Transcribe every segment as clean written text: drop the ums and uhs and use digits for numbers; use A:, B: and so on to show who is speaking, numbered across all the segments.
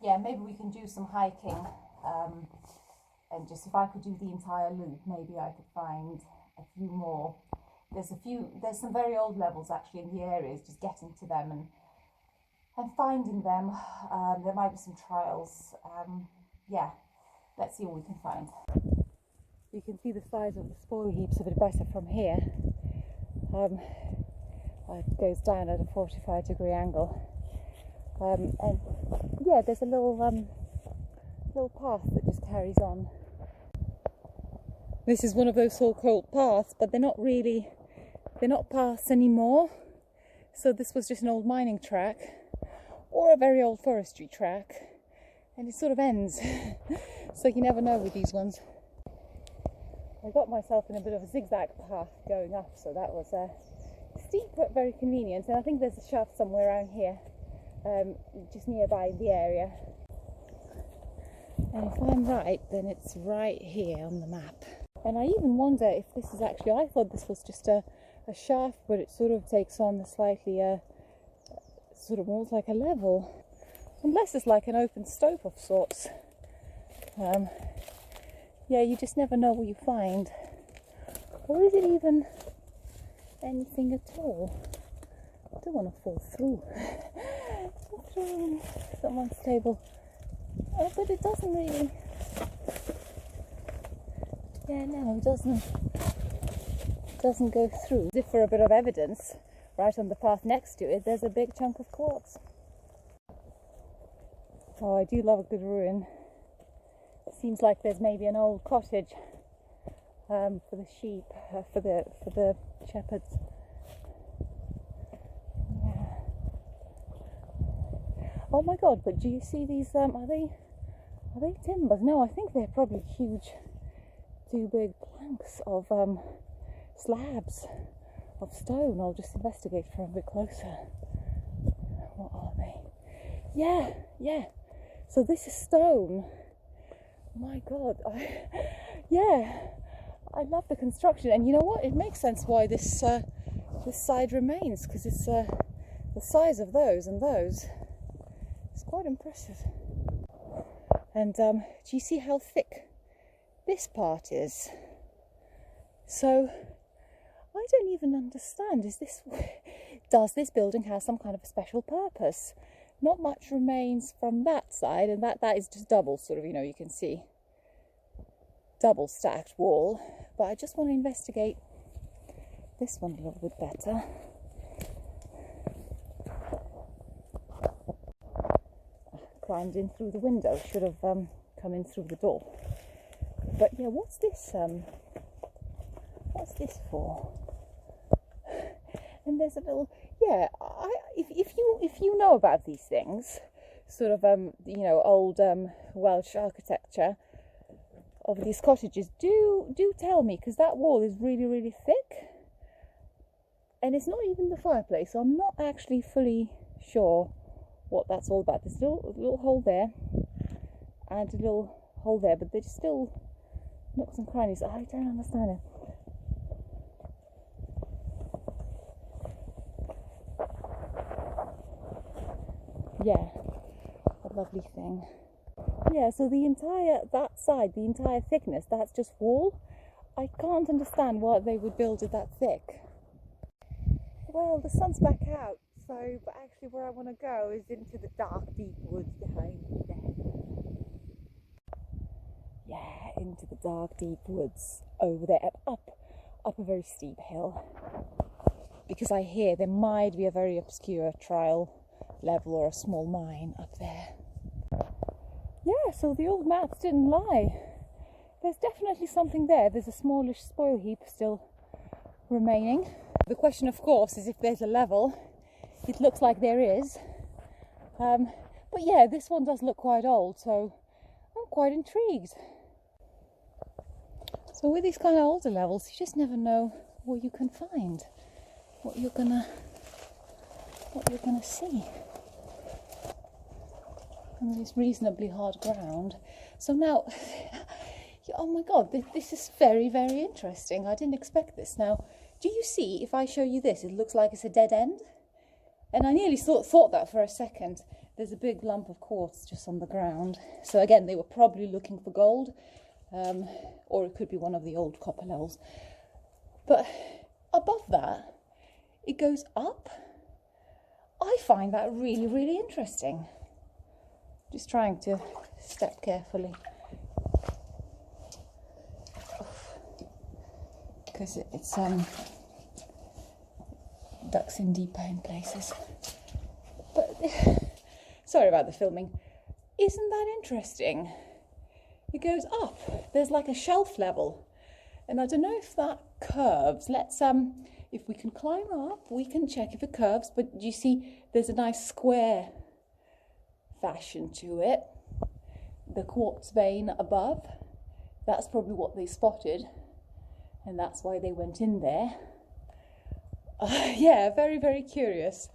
A: yeah, maybe we can do some hiking, and just if I could do the entire loop, maybe I could find a few more. There's some very old levels actually in the areas, just getting to them and finding them. There might be some trials. Yeah, let's see what we can find. You can see the size of the spoil heaps a bit better from here. It goes down at a 45-degree angle. And yeah, there's a little path that just carries on. This is one of those so-called paths, but they're not paths anymore. So this was just an old mining track or a very old forestry track, and it sort of ends. So you never know with these ones. I got myself in a bit of a zigzag path going up, so that was steep but very convenient. And I think there's a shaft somewhere around here, just nearby the area. And if I'm right, then it's right here on the map. And I even wonder if this is actually, I thought this was just a shaft, but it sort of takes on the slightly, sort of almost like a level. Unless it's like an open stope of sorts. Yeah, you just never know what you find. Or is it even anything at all? I don't want to fall through. Through someone's table. Oh, but it doesn't really. Yeah, no, it doesn't go through. As if for a bit of evidence, right on the path next to it, there's a big chunk of quartz. Oh, I do love a good ruin. Seems like there's maybe an old cottage for the sheep, for the shepherds. Yeah. Oh my God! But do you see these? Are they timbers? No, I think they're probably huge, two big planks of slabs of stone. I'll just investigate for a bit closer. What are they? Yeah. So this is stone. My God, I love the construction, and you know what? It makes sense why this side remains, because it's the size of those and those. It's quite impressive. And do you see how thick this part is? So I don't even understand. Does this building have some kind of a special purpose? Not much remains from that side, and that is just double, sort of, you can see double stacked wall. But I just want to investigate this one a little bit better. I climbed in through the window, should have come in through the door. But yeah, what's this for? And there's a little, yeah, if you know about these things, sort of old Welsh architecture of these cottages, do tell me, because that wall is really, really thick, and it's not even the fireplace, so I'm not actually fully sure what that's all about. There's a little hole there and a little hole there, but there's still nooks and crannies. I don't understand it. Yeah, a lovely thing. Yeah, so that side, the entire thickness, that's just wall. I can't understand why they would build it that thick. Well, the sun's back out, but actually where I want to go is into the dark, deep woods behind me there. Yeah, into the dark, deep woods over there, up a very steep hill. Because I hear there might be a very obscure trial level or a small mine up there. Yeah, so the old maps didn't lie. There's definitely something there. There's a smallish spoil heap still remaining. The question, of course, is if there's a level. It looks like there is. But yeah, this one does look quite old, so I'm quite intrigued. So with these kind of older levels, you just never know what you can find, what you're gonna see. And it's reasonably hard ground. So now, oh my God, this is very, very interesting. I didn't expect this. Now, do you see, if I show you this, it looks like it's a dead end? And I nearly thought that for a second. there's a big lump of quartz just on the ground. So again, they were probably looking for gold, or it could be one of the old copper levels. But above that, it goes up. I find that really, really interesting. Just trying to step carefully, because it's ducks in deeper in places. But sorry about the filming. Isn't that interesting? It goes up. There's like a shelf level, and I don't know if that curves. Let's if we can climb up, we can check if it curves. But you see, there's a nice square fashion to it. The quartz vein above, that's probably what they spotted, and that's why they went in there. Yeah, very, very curious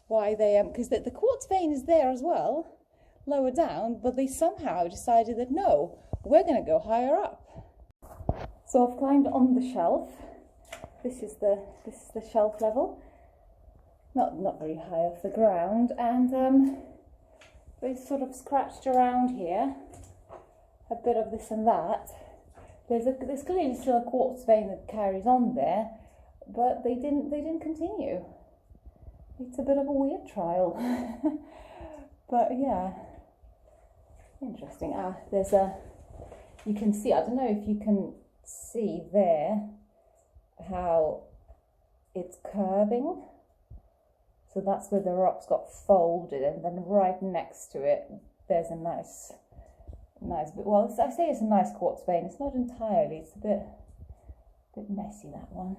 A: why they because the quartz vein is there as well, lower down, but they somehow decided that no, we're going to go higher up. So I've climbed on the shelf. This is the shelf level, not very high off the ground, and they sort of scratched around here, a bit of this and that. There's clearly still a quartz vein that carries on there, but they didn't continue. It's a bit of a weird trial. But yeah, interesting. There's you can see, I don't know if you can see there how it's curving. So that's where the rocks got folded, and then right next to it there's a nice bit. Well, I say it's a nice quartz vein. It's not entirely. It's a bit messy, that one.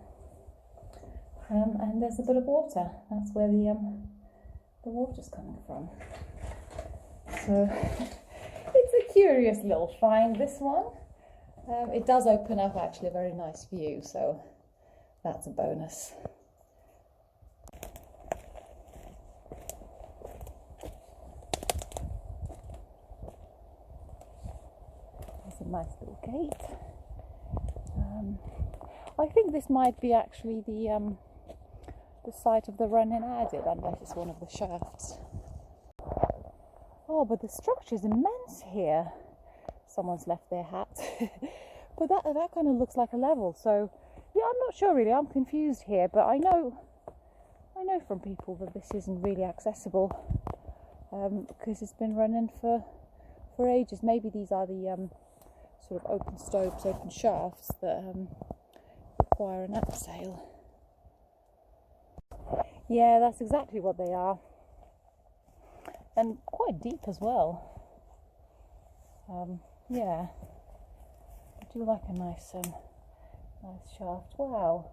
A: And there's a bit of water. That's where the water's coming from. So it's a curious little find, this one. It does open up actually a very nice view, so that's a bonus. There's a nice little gate. I think this might be actually the site of the run-in added, unless it's one of the shafts. Oh, but the structure is immense here. Someone's left their hat. But that kind of looks like a level, so yeah, I'm not sure really. I'm confused here, but I know from people that this isn't really accessible, because it's been running for ages. Maybe these are the sort of open stopes, open shafts that require an abseil. Yeah, that's exactly what they are, and quite deep as well. Yeah, I do like a nice shaft. Wow,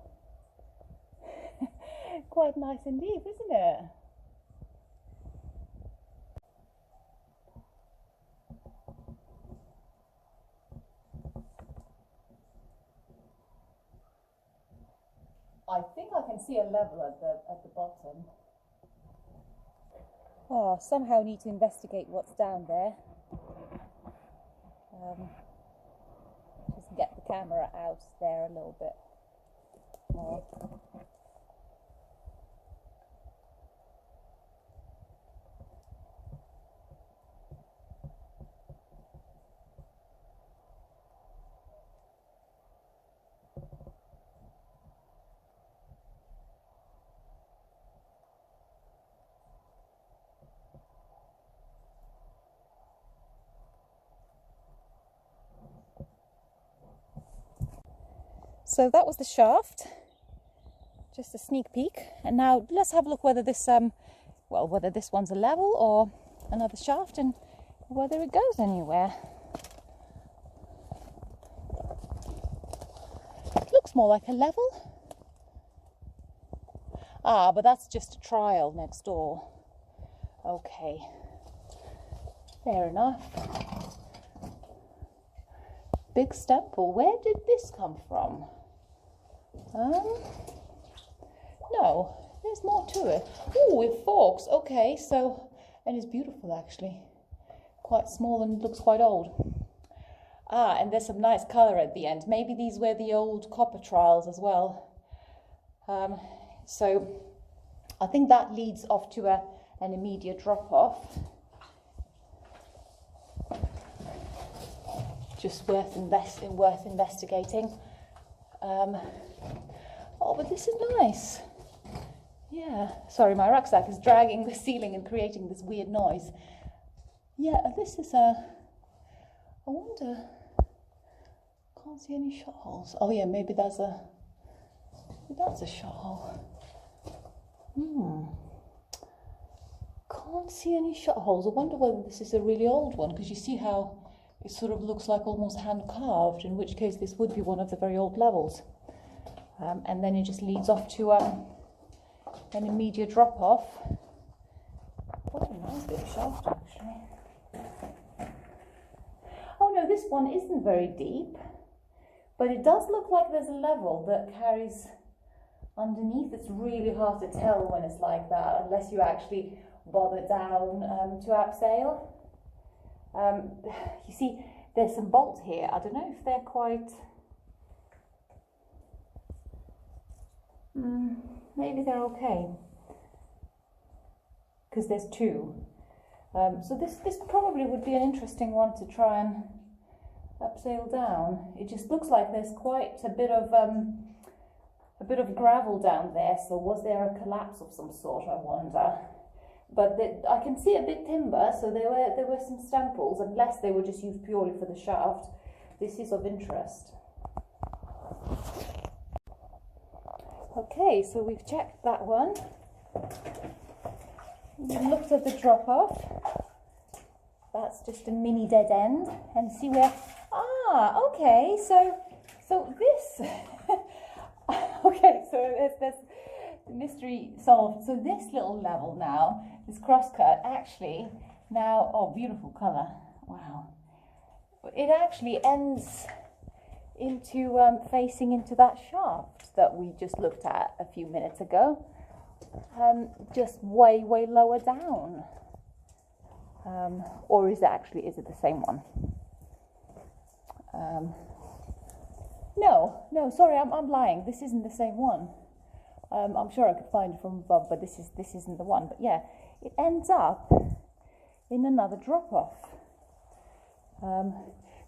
A: quite nice and deep, isn't it? I think I can see a level at the bottom. Oh, somehow need to investigate what's down there. Just get the camera out there a little bit more. So that was the shaft, just a sneak peek. And now let's have a look whether this, whether this one's a level or another shaft, and whether it goes anywhere. It looks more like a level. Ah, but that's just a trial next door. Okay, fair enough. Big Stemple, where did this come from? No, there's more to it. Oh, it forks. Okay, so, and it's beautiful actually. Quite small and looks quite old. Ah, and there's some nice colour at the end. Maybe these were the old copper trials as well. So I think that leads off to an immediate drop-off. Just worth investigating. Oh, but this is nice. Yeah, sorry, my rucksack is dragging the ceiling and creating this weird noise. Yeah, this is I wonder, can't see any shot holes. Oh yeah, maybe that's a shot hole. Can't see any shot holes. I wonder whether this is a really old one, because you see how it sort of looks like almost hand carved, in which case this would be one of the very old levels. And then it just leads off to an immediate drop off. What a nice bit of shaft, actually. Oh no, this one isn't very deep, but it does look like there's a level that carries underneath. It's really hard to tell when it's like that, unless you actually bother down to abseil. You see, there's some bolts here. I don't know if they're quite... maybe they're okay, because there's two. So this probably would be an interesting one to try and abseil down. It just looks like there's quite a bit of gravel down there. So was there a collapse of some sort, I wonder? But I can see a bit timber, so there were some stemples, unless they were just used purely for the shaft. This is of interest. Okay, so we've checked that one. We've looked at the drop-off. That's just a mini dead end, and see where... Ah, okay, so this... okay, so there's the mystery solved. So this little level now, this crosscut, actually now... Oh, beautiful colour. Wow. It actually ends into facing into that shaft that we just looked at a few minutes ago, just way lower down, or is it the same one? No, sorry, I'm lying. This isn't the same one. I'm sure I could find it from above, but this isn't the one. But yeah, it ends up in another drop-off.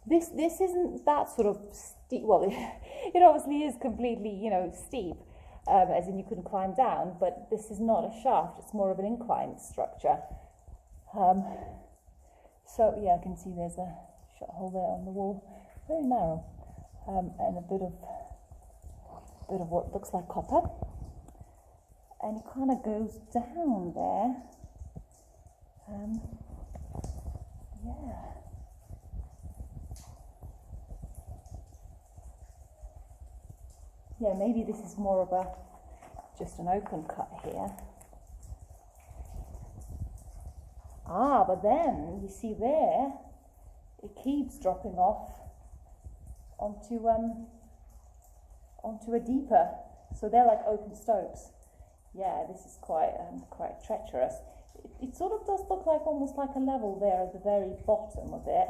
A: This isn't that sort of steep. Well, it obviously is completely, steep, as in you couldn't climb down. But this is not a shaft; it's more of an inclined structure. So yeah, I can see there's a shot hole there on the wall, very narrow, and a bit of what looks like copper, and it kind of goes down there. Yeah. Yeah, maybe this is more of just an open cut here. Ah, but then you see there, it keeps dropping off onto a deeper. So they're like open stopes. Yeah, this is quite treacherous. It sort of does look like almost like a level there at the very bottom of it,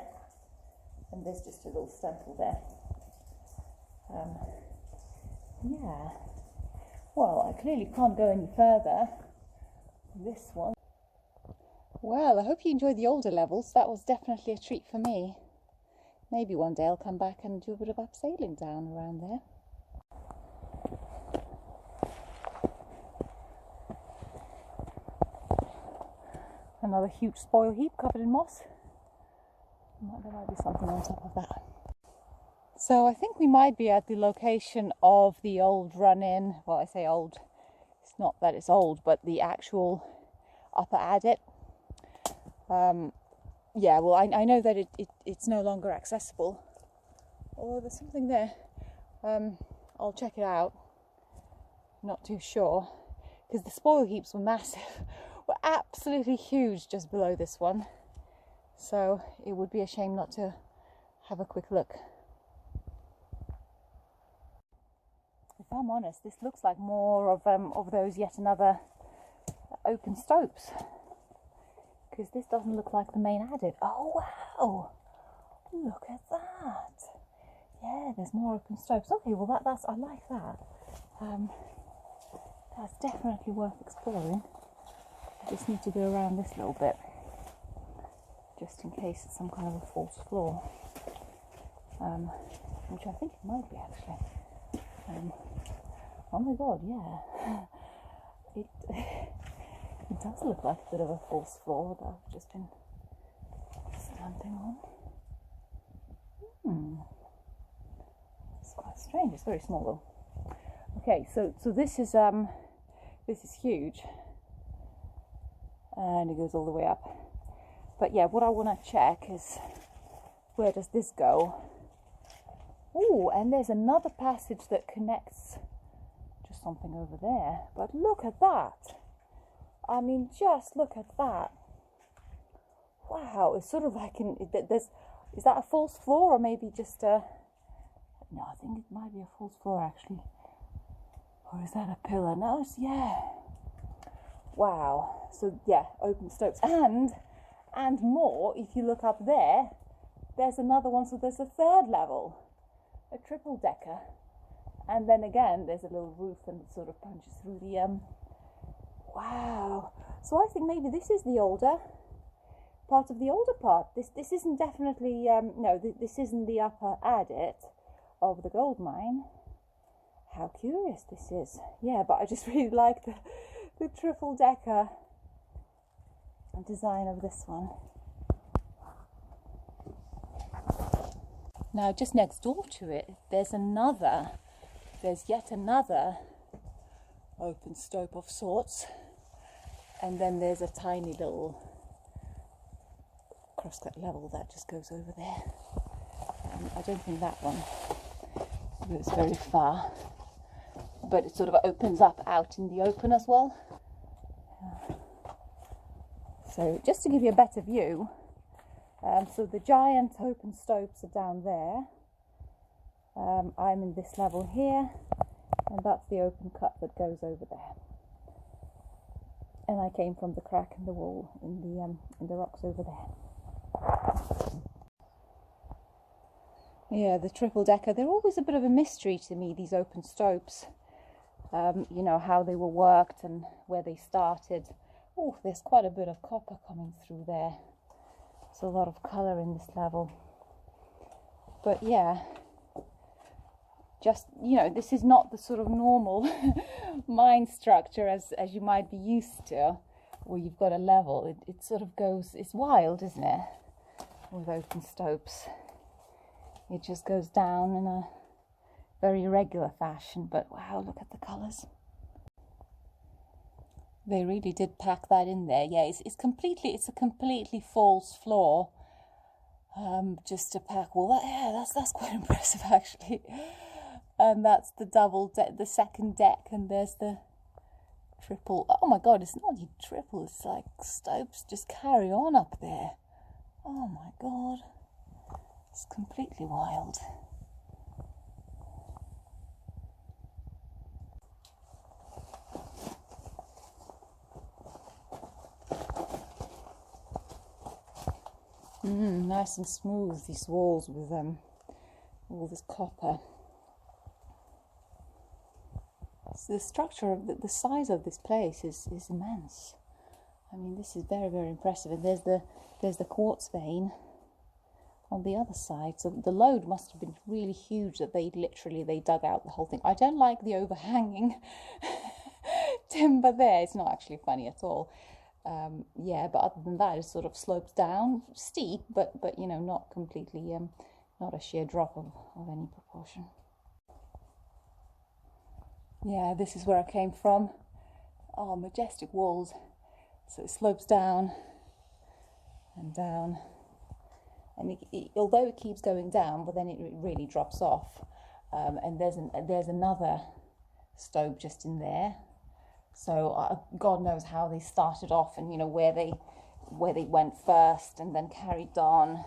A: and there's just a little stemple there. Yeah, well, I clearly can't go any further than this one. Well, I hope you enjoyed the older levels. That was definitely a treat for me. Maybe one day I'll come back and do a bit of abseiling down around there. Another huge spoil heap covered in moss. There might be something on top of that. So I think we might be at the location of the old run-in. Well, I say old, it's not that it's old, but the actual upper adit. Yeah, well, I know that it's no longer accessible. Although there's something there. I'll check it out. Not too sure. Because the spoil heaps were massive. Were absolutely huge just below this one. So it would be a shame not to have a quick look. If I'm honest, this looks like more of those yet another open stopes, because this doesn't look like the main adit. Oh wow! Look at that. Yeah, there's more open stopes. Okay, well that's I like that. That's definitely worth exploring. I just need to go around this little bit, just in case it's some kind of a false floor, which I think it might be actually. Oh my god, yeah. It does look like a bit of a false floor that I've just been stamping on. It's quite strange. It's very small though. Okay, so this is huge, and it goes all the way up. But yeah, what I want to check is, where does this go? Oh, and there's another passage that connects to something over there. But look at that. I mean, just look at that. Wow, it's sort of like is that a false floor or maybe just a... No, I think it might be a false floor actually. Or is that a pillar? No, yeah. Wow. So yeah, open slopes. And more, if you look up there, there's another one, so there's a third level. A triple decker. And then again, there's a little roof and it sort of punches through the... Wow. So I think maybe this is the older part of the older part. This isn't definitely... no, this isn't the upper adit of the gold mine. How curious this is. Yeah, but I just really like the triple decker design of this one. Now, just next door to it, there's yet another open stope of sorts, and then there's a tiny little crosscut level that just goes over there. I don't think that one goes very far, but it sort of opens up out in the open as well. So just to give you a better view, so the giant open stopes are down there. I'm in this level here, and that's the open cut that goes over there. And I came from the crack in the wall in the rocks over there. Yeah, the triple decker, they're always a bit of a mystery to me, these open stopes. You know, how they were worked and where they started. Oh, there's quite a bit of copper coming through there. There's a lot of colour in this level. But yeah, just, you know, this is not the sort of normal mine structure as you might be used to, where you've got a level. It sort of goes, it's wild, isn't it, with open stopes. It just goes down in a very irregular fashion, but wow, look at the colours. They really did pack that in there. Yeah, it's a completely false floor. Just to pack all that. Yeah, that's quite impressive actually. And that's the the second deck, and there's the triple. Oh my god, it's not even triple. It's like stopes just carry on up there. Oh my god, it's completely wild. Nice and smooth, these walls with all this copper. So the structure of the size of this place is immense. I mean, this is very, very impressive. And there's the quartz vein on the other side. So the load must have been really huge that they dug out the whole thing. I don't like the overhanging timber there. It's not actually funny at all. Yeah, but other than that, it sort of slopes down, steep, but you know, not completely, not a sheer drop of any proportion. Yeah, this is where I came from. Oh, majestic walls. So it slopes down and down, and although it keeps going down, but then it really drops off. And there's another stope just in there. So God knows how they started off, and you know where they went first and then carried on.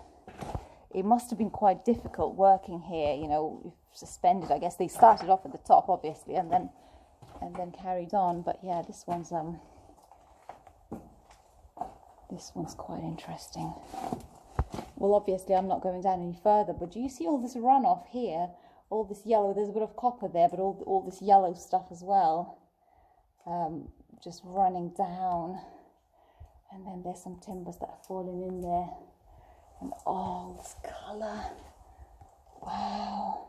A: It must have been quite difficult working here, you know, suspended. I guess they started off at the top, obviously, and then carried on. But yeah, this one's quite interesting. Well, obviously, I'm not going down any further. But do you see all this runoff here? All this yellow. There's a bit of copper there, but all this yellow stuff as well. Just running down And then there's some timbers that have fallen in there. And oh, this colour. Wow.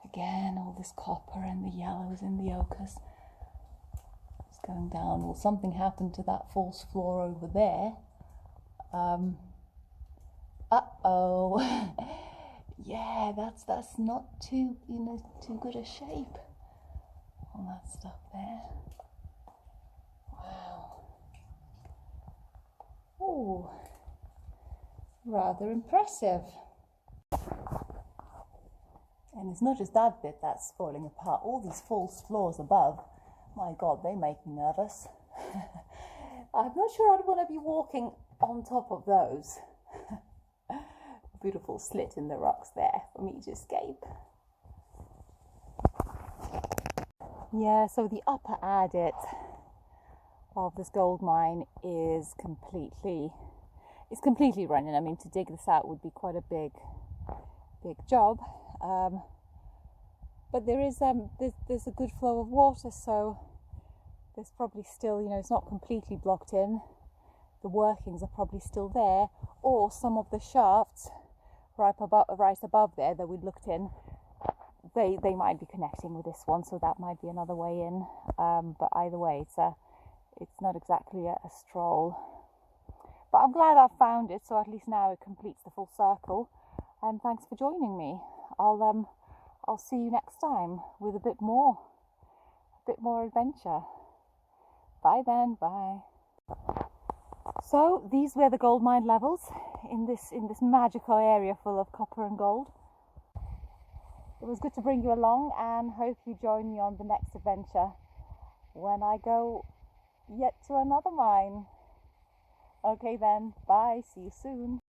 A: Again, all this copper and the yellows and the ochres. It's going down. Well, something happened to that false floor over there. Uh-oh. Yeah, that's not too good a shape. All that stuff there. Wow. Oh, rather impressive. And it's not just that bit that's falling apart. All these false floors above, my God, they make me nervous. I'm not sure I'd want to be walking on top of those. Beautiful slit in the rocks there for me to escape. Yeah, so the upper adit of this gold mine is completely running. I mean, to dig this out would be quite a big job. But there is there's a good flow of water, so there's probably still, it's not completely blocked in. The workings are probably still there, or some of the shafts right above there that we looked in, they might be connecting with this one, so that might be another way in. But either way, it's not exactly a stroll. But I'm glad I found it, so at least now it completes the full circle. And thanks for joining me. I'll see you next time with a bit more adventure. Bye then, bye. So these were the gold mine levels in this magical area full of copper and gold. It was good to bring you along, and hope you join me on the next adventure when I go yet to another mine. Okay then, bye, see you soon.